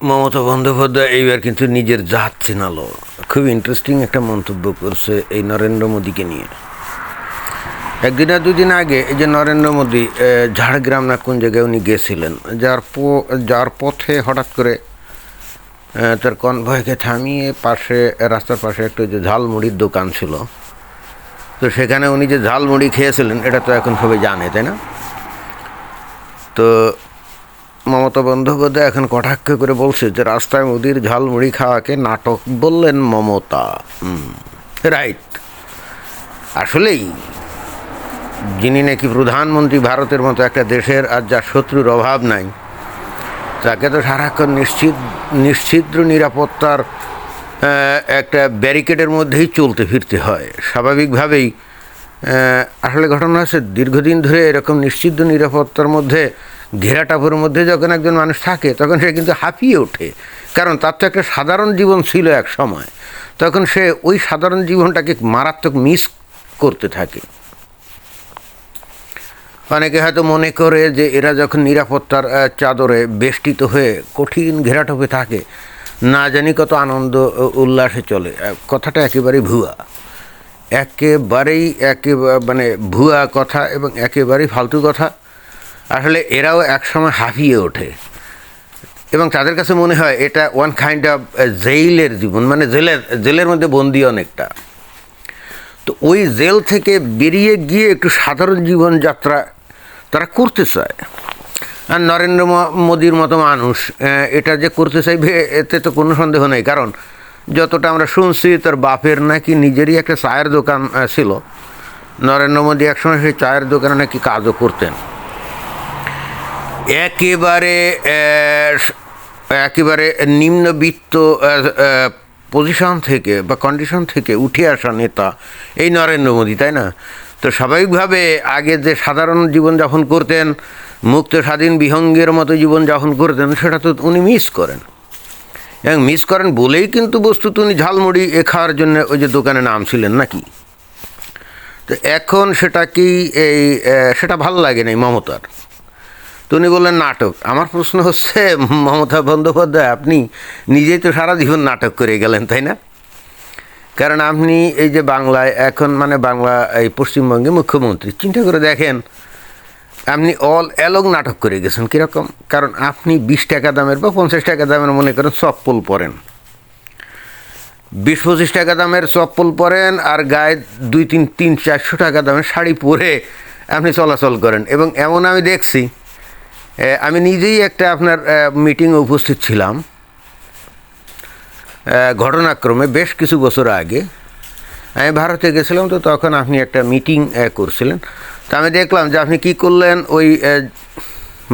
মমতা বন্দ্যোপাধ্যায় এইবার কিন্তু নিজের জাত চিনালো। খুব ইন্টারেস্টিং একটা মন্তব্য করছে এই নরেন্দ্র মোদীকে নিয়ে। একদিন আর দুদিন আগে এই যে নরেন্দ্র মোদী ঝাড়গ্রাম না কোন জায়গায় উনি গেছিলেন, যার পথে হঠাৎ করে তার কনভয়কে থামিয়ে রাস্তার পাশে একটা যে ঝালমুড়ির দোকান ছিল, তো সেখানে উনি যে ঝালমুড়ি খেয়েছিলেন এটা তো এখন সবাই জানে, তাই না? তো মমতা বন্দ্যোপাধ্যায় এখন কটাক্ষ করে বলছে যে রাস্তায় মোদির ঝালমুড়ি খাওয়াকে নাটক বললেন মমতা। রাইট। আসলেই যিনি নাকি প্রধানমন্ত্রী ভারতের মতো একটা দেশের, আর যার শত্রুর অভাব নাই, তাকে তো সারাক্ষণ নিশ্ছিদ্র নিরাপত্তার একটা ব্যারিকেডের মধ্যেই চলতে ফিরতে হয়। স্বাভাবিকভাবেই আসলে ঘটনা হচ্ছে, দীর্ঘদিন ধরে এরকম নিশ্চিদ্র নিরাপত্তার মধ্যে ঘেরাটাপুর মধ্যে যখন একজন মানুষ থাকে তখন সে কিন্তু হাঁপিয়ে ওঠে, কারণ তার তো একটা সাধারণ জীবন ছিল এক সময়। তখন সে ওই সাধারণ জীবনটাকে মারাত্মক মিস করতে থাকে। অনেকে হয়তো মনে করে যে এরা যখন নিরাপত্তার চাদরে বেষ্টিত হয়ে কঠিন ঘেরাটোপে থাকে, না জানি কত আনন্দ উল্লাসে চলে। কথাটা একেবারেই ভুয়া, মানে ভুয়া কথা এবং একেবারেই ফালতু কথা। আসলে এরাও একসময় হাঁপিয়ে ওঠে এবং তাদের কাছে মনে হয় এটা ওয়ান কাইন্ড অফ জেইলের জীবন, মানে জেলের মধ্যে বন্দি অনেকটা। তো ওই জেল থেকে বেরিয়ে গিয়ে একটু সাধারণ জীবনযাত্রা তারা করতে চায়। আর নরেন্দ্র মোদীর মতো মানুষ এটা যে করতে চাইবে এতে তো কোনো সন্দেহ নেই, কারণ যতটা আমরা শুনছি তার বাপের নাকি নিজেরই একটা চায়ের দোকান ছিল। নরেন্দ্র মোদী একসময় সেই চায়ের দোকানে নাকি কাজও করতেন। একেবারে নিম্নবিত্ত পজিশন থেকে বা কন্ডিশন থেকে উঠে আসা নেতা এই নরেন্দ্র মোদী, তাই না? তো স্বাভাবিকভাবে আগে যে সাধারণ জীবনযাপন করতেন, মুক্ত স্বাধীন বিহঙ্গের মতো জীবনযাপন করতেন, সেটা তো উনি মিস করেন। এবং মিস করেন বলেই কিন্তু বস্তুত উনি ঝালমুড়ি খাওয়ার জন্য ওই যে দোকানে নামছিলেন নাকি। তো এখন সেটা ভালো লাগে নাই মমতার। তো উনি বললেন নাটক। আমার প্রশ্ন হচ্ছে, মমতা বন্দ্যোপাধ্যায় আপনি নিজেই তো সারা জীবন নাটক করে গেলেন, তাই না? কারণ আপনি এই যে বাংলায় এখন, মানে বাংলা এই পশ্চিমবঙ্গে মুখ্যমন্ত্রী, চিন্তা করে দেখেন আপনি অল অ্যালং নাটক করে গেছেন। কীরকম? কারণ আপনি 20 টাকা দামের বা 50 টাকা দামের মনে করেন চপ্পল পরেন, 20-25 টাকা দামের চপ্পল পরেন, আর গায়ে 2-3-400 টাকা দামের শাড়ি পরে আপনি চলাচল করেন। এবং এমন আমি দেখছি, আমি নিজেই একটা আপনার মিটিংয়ে উপস্থিত ছিলাম ঘটনাক্রমে বেশ কিছু বছর আগে। আমি ভারতে গেছিলাম, তো তখন আপনি একটা মিটিং করছিলেন। তো আমি দেখলাম যে আপনি কি করলেন, ওই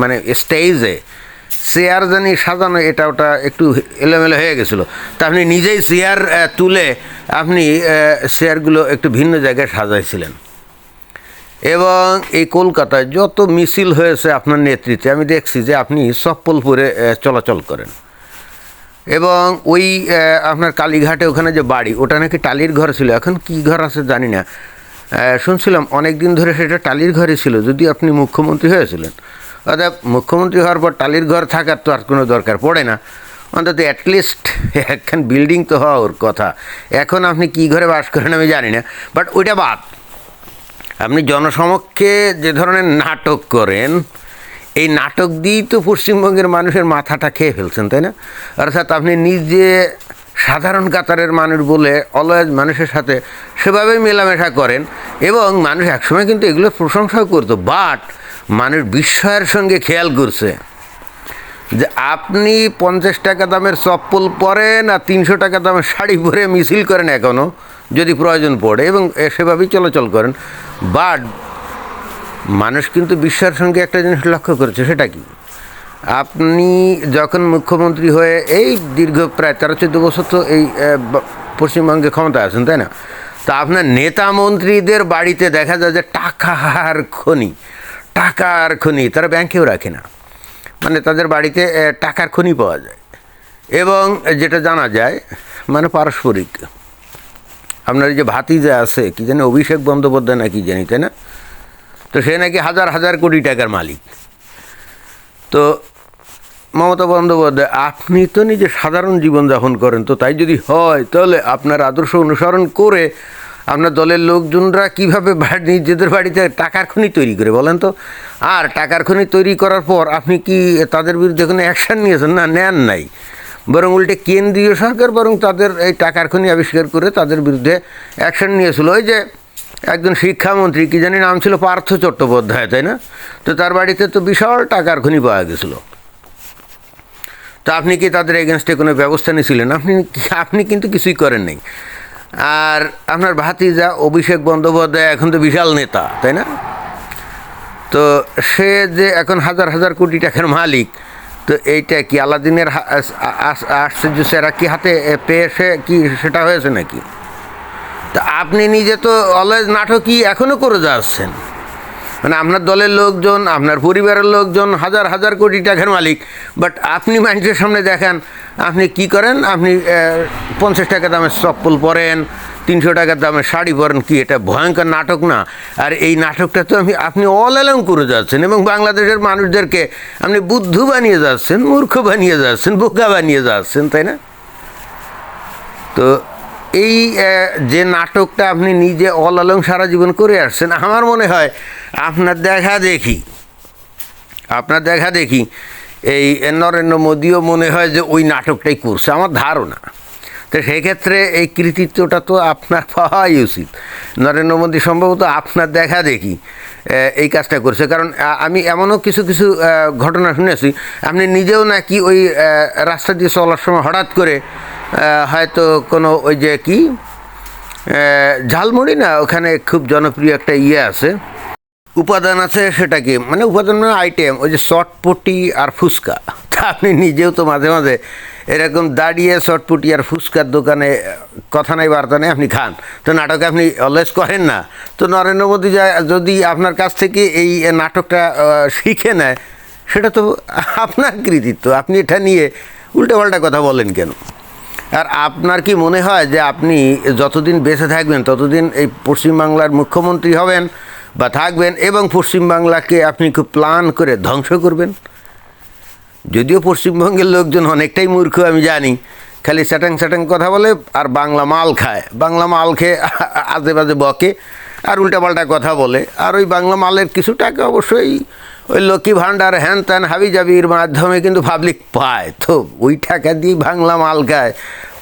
মানে স্টেজে চেয়ার জানি সাজানো এটা ওটা একটু এলোমেলো হয়ে গেছিলো। তা আপনি নিজেই চেয়ার তুলে আপনি চেয়ারগুলো একটু ভিন্ন জায়গায় সাজাইছিলেন। এবং এই কলকাতায় যত মিছিল হয়েছে আপনার নেতৃত্বে আমি দেখছি যে আপনি চপ্পল পরে চলাচল করেন। এবং ওই আপনার কালীঘাটে ওখানে যে বাড়ি, ওটা নাকি টালির ঘর ছিল, এখন কি ঘর আছে জানি না। শুনছিলাম অনেক দিন ধরে সেটা টালির ঘরই ছিল, যদি আপনি মুখ্যমন্ত্রী হয়েছিলেন। অর্থাৎ মুখ্যমন্ত্রী হওয়ার পর টালির ঘর থাকার তো আর কোনো দরকার পড়ে না, অন্তত অ্যাটলিস্ট একখান বিল্ডিং তো হওয়ার কথা। এখন আপনি কী ঘরে বাস করেন আমি জানি না, বাট ওইটা বাদ। আপনি জনসমক্ষে যে ধরনের নাটক করেন, এই নাটক দিয়েই তো পশ্চিমবঙ্গের মানুষের মাথাটা খেয়ে ফেলছেন, তাই না? অর্থাৎ আপনি নিজে সাধারণ কাতারের মানুষ বলে অলওয়েজ মানুষের সাথে সেভাবেই মেলামেশা করেন, এবং মানুষ একসময় কিন্তু এগুলো প্রশংসাও করতো। বাট মানুষ বিস্ময়ের সঙ্গে খেয়াল করছে যে আপনি 50 টাকা দামের চপ্পল পরেন আর 300 টাকা দামের শাড়ি পরে মিছিল করেন এখনও যদি প্রয়োজন পড়ে, এবং সেভাবেই চলাচল করেন। বাট মানুষ কিন্তু বিস্ময়ের সঙ্গে একটা জিনিস লক্ষ্য করেছে, সেটা কি? আপনি যখন মুখ্যমন্ত্রী হয়ে এই দীর্ঘ প্রায় 13-14 বছর তো এই পশ্চিমবঙ্গে ক্ষমতায় আছেন, তাই না? তা আপনার নেতা মন্ত্রীদের বাড়িতে দেখা যায় যে টাকার খনি তারা ব্যাংকেও রাখে না, মানে তাদের বাড়িতে টাকার খনি পাওয়া যায়। এবং যেটা জানা যায়, মানে পারস্পরিক, আপনার যে ভাতিজা আছে কি জানি, অভিষেক বন্দ্যোপাধ্যায় না কি জানি, তাই না? তো সে নাকি হাজার হাজার কোটি টাকার মালিক। তো মমতা বন্দ্যোপাধ্যায়, আপনি তো নিজে সাধারণ জীবনযাপন করেন, তো তাই যদি হয় তাহলে আপনার আদর্শ অনুসরণ করে আপনার দলের লোকজনরা কীভাবে নিজেদের বাড়িতে টাকার খনি তৈরি করে বলেন তো। আর টাকার খনি তৈরি করার পর আপনি কি তাদের বিরুদ্ধে কোনো অ্যাকশান নিয়েছেন? না, নেন নাই। বরং উল্টে কেন্দ্রীয় সরকার বরং তাদের এই টাকার খনি আবিষ্কার করে তাদের বিরুদ্ধে অ্যাকশান নিয়েছিল। ওই যে একজন শিক্ষামন্ত্রী, কী জানি নাম ছিল, পার্থ চট্টোপাধ্যায়, তাই না? তো তার বাড়িতে তো বিশাল টাকার খনি পাওয়া গেছিলো। তা আপনি কি তাদের এগেনস্টে কোনো ব্যবস্থা নিয়েছিলেন? আপনি কিন্তু কিছুই করেন নাই। আর আপনার ভাতিজা অভিষেক বন্দ্যোপাধ্যায় এখন তো বিশাল নেতা, তাই না? তো সে যে এখন হাজার হাজার কোটি টাকার মালিক, তো এইটা কি আলাদিনের আশ্চর্য সেরা কি হাতে পেয়ে সে কি সেটা হয়েছে নাকি? তা আপনি নিজে তো অলওয়েজ নাটকই এখনও করে যাচ্ছেন। মানে আপনার দলের লোকজন, আপনার পরিবারের লোকজন হাজার হাজার কোটি টাকার মালিক, বাট আপনি মানুষের সামনে দেখান আপনি কি করেন। আপনি 50 টাকা দামের চপ্পল পরেন, 300 টাকার দামের শাড়ি পরেন। কি এটা ভয়ঙ্কর নাটক না? আর এই নাটকটা তো আপনি অল অ্যালং করে যাচ্ছেন এবং বাংলাদেশের মানুষদেরকে আপনি বুদ্ধু বানিয়ে যাচ্ছেন, মূর্খ বানিয়ে যাচ্ছেন, বোকা বানিয়ে যাচ্ছেন, তাই না? তো এই যে নাটকটা আপনি নিজে অল অ্যালং সারা জীবন করে আসছেন, আমার মনে হয় আপনার দেখা দেখি এই নরেন্দ্র মোদীও মনে হয় যে ওই নাটকটাই করছে, আমার ধারণা। তো সেই ক্ষেত্রে এই কৃতিত্বটা তো আপনার পাওয়াই উচিত। নরেন্দ্র মোদী সম্ভবত আপনার দেখা দেখি এই কাজটা করছে। কারণ আমি এমনও কিছু কিছু ঘটনা শুনেছি, আপনি নিজেও নাকি ওই রাস্তা দিয়ে চলার সময় হঠাৎ করে হয়তো কোনো ওই যে কি ঝালমুড়ি না, ওখানে খুব জনপ্রিয় একটা আছে, উপাদান আছে, সেটা কি মানে উপাদান মানে আইটেম, ওই যে চটপটি আর ফুচকা। তা আপনি নিজেও তো মাঝে মাঝে এরকম দাঁড়িয়ে চটপটি আর ফুচকার দোকানে কথা নাই বার্তা নেই আপনি খান। তো নাটক আপনি অলওয়েজ করেন না। তো নরেন্দ্র মোদী যদি আপনার কাছ থেকে এই নাটকটা শিখে নেয়, সেটা তো আপনার কৃতিত্ব। আপনি এটা নিয়ে উল্টোপাল্টা কথা বলেন কেন? আর আপনার কি মনে হয় যে আপনি যতদিন বেঁচে থাকবেন ততদিন এই পশ্চিমবাংলার মুখ্যমন্ত্রী হবেন বা থাকবেন এবং পশ্চিমবাংলাকে আপনি খুব প্ল্যান করে ধ্বংস করবেন? যদিও পশ্চিমবঙ্গের লোকজন অনেকটাই মূর্খ আমি জানি, খালি স্যাটাং কথা বলে আর বাংলা মাল খায়, বাংলা মাল খেয়ে আজে বাজে বকে আর উল্টাপাল্টা কথা বলে। আর ওই বাংলা মালের কিছু টাকা অবশ্যই ওই লক্ষ্মী ভাণ্ডার হ্যান ত্যান হাবিজাবির মাধ্যমে কিন্তু পাবলিক পায়, তো ওই টাকা দিয়ে বাংলা মাল খায়।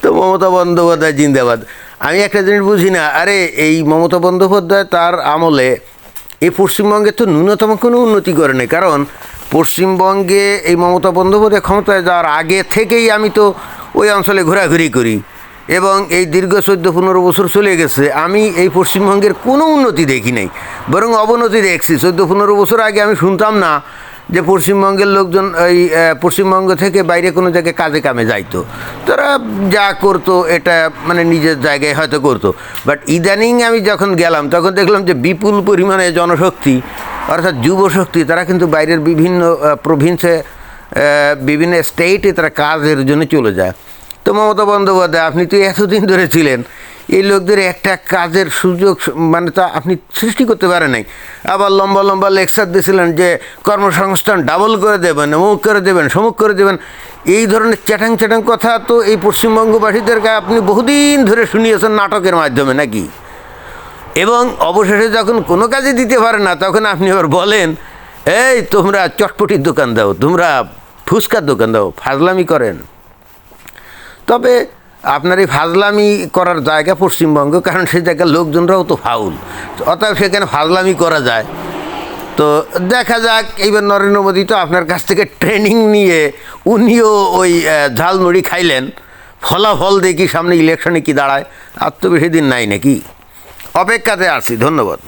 তো মমতা বন্দ্যোপাধ্যায় জিন্দাবাদ। আমি একটা জিনিস বুঝি না, আরে এই মমতা বন্দ্যোপাধ্যায় তার আমলে এই পশ্চিমবঙ্গে তো ন্যূনতম কোনো উন্নতি করে নেই। কারণ পশ্চিমবঙ্গে এই মমতা বন্দ্যোপাধ্যায় ক্ষমতায় যাওয়ার আগে থেকেই আমি তো ওই অঞ্চলে ঘোরাঘুরি করি এবং এই দীর্ঘ 14-15 বছর চলে গেছে, আমি এই পশ্চিমবঙ্গের কোনো উন্নতি দেখি নাই, বরং অবনতি দেখছি। 14-15 বছর আগে আমি শুনতাম না যে পশ্চিমবঙ্গের লোকজন এই পশ্চিমবঙ্গ থেকে বাইরে কোনো জায়গায় কাজে কামে যাইতো, তারা যা করতো এটা মানে নিজের জায়গায় হয়তো করতো। বাট ইদানিং আমি যখন গেলাম তখন দেখলাম যে বিপুল পরিমাণে জনশক্তি অর্থাৎ যুবশক্তি তারা কিন্তু বাইরের বিভিন্ন প্রভিন্সে বিভিন্ন স্টেটে তারা কাজের জন্য চলে যায়। তো মমতা বন্দ্যোপাধ্যায় আপনি তো এতদিন ধরে ছিলেন, এই লোকদের একটা কাজের সুযোগ মানে তা আপনি সৃষ্টি করতে পারেন নাই। আবার লম্বা লম্বা লেকচার দিয়েছিলেন যে কর্মসংস্থান ডাবল করে দেবেন, অমুক করে দেবেন, সমুক করে দেবেন। এই ধরনের চ্যাটাং কথা তো এই পশ্চিমবঙ্গবাসীদেরকে আপনি বহুদিন ধরে শুনিয়েছেন নাটকের মাধ্যমে নাকি? এবং অবশেষে যখন কোনো কাজে দিতে পারে না তখন আপনি আবার বলেন এই তোমরা চটপটির দোকান দাও, তোমরা ফুচকার দোকান দাও, ফাজলামি করেন। তবে আপনার এই ফাজলামি করার জায়গা পশ্চিমবঙ্গ, কারণ সেই জায়গার লোকজনরাও তো ফাউল, অতএব সেখানে ফাজলামি করা যায়। তো দেখা যাক, এইবার নরেন্দ্র মোদী তো আপনার কাছ থেকে ট্রেনিং নিয়ে উনিও ওই ঝালমুড়ি খাইলেন। ফলাফল দেখি সামনে ইলেকশনে কি দাঁড়ায়, আর তো বেশি দিন নাই নাকি, অপেক্ষাতে আছি। ধন্যবাদ।